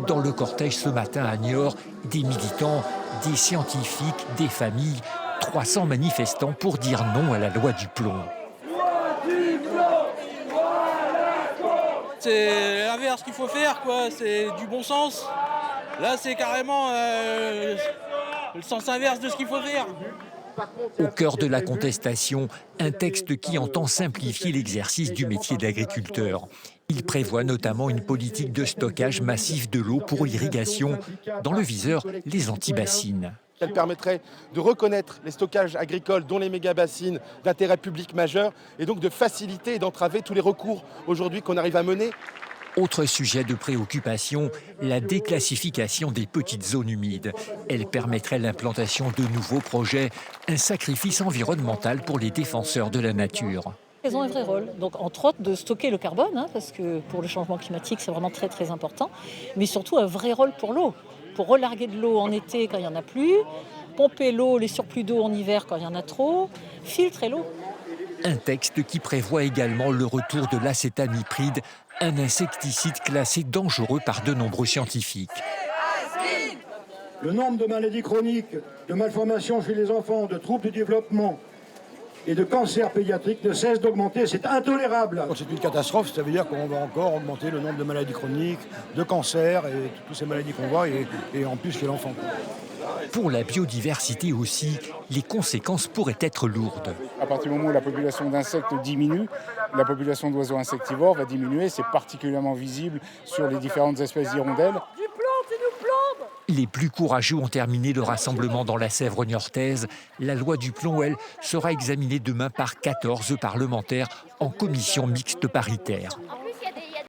Dans le cortège ce matin à Niort, des militants, des scientifiques, des familles, 300 manifestants pour dire non à la loi du plomb. C'est l'inverse qu'il faut faire, quoi. C'est du bon sens. Là, c'est carrément le sens inverse de ce qu'il faut faire. Au cœur de la contestation, un texte qui entend simplifier l'exercice du métier d'agriculteur. Il prévoit notamment une politique de stockage massif de l'eau pour l'irrigation. Dans le viseur, les anti-bassines. Elle permettrait de reconnaître les stockages agricoles, dont les méga-bassines d'intérêt public majeur, et donc de faciliter et d'entraver tous les recours aujourd'hui qu'on arrive à mener. Autre sujet de préoccupation, la déclassification des petites zones humides. Elle permettrait l'implantation de nouveaux projets, un sacrifice environnemental pour les défenseurs de la nature. Elles ont un vrai rôle, donc entre autres de stocker le carbone, parce que pour le changement climatique c'est vraiment très très important, mais surtout un vrai rôle pour l'eau, pour relarguer de l'eau en été quand il n'y en a plus, pomper l'eau, les surplus d'eau en hiver quand il y en a trop, filtrer l'eau. Un texte qui prévoit également le retour de l'acétamipride, un insecticide classé dangereux par de nombreux scientifiques. Le nombre de maladies chroniques, de malformations chez les enfants, de troubles du développement et de cancers pédiatriques ne cesse d'augmenter. C'est intolérable. C'est une catastrophe, ça veut dire qu'on va encore augmenter le nombre de maladies chroniques, de cancers et toutes ces maladies qu'on voit, et en plus chez l'enfant. Pour la biodiversité aussi, les conséquences pourraient être lourdes. À partir du moment où la population d'insectes diminue, la population d'oiseaux insectivores va diminuer. C'est particulièrement visible sur les différentes espèces d'hirondelles. Les plus courageux ont terminé le rassemblement dans la Sèvre niortaise. La loi du plomb, elle, sera examinée demain par 14 parlementaires en commission mixte paritaire.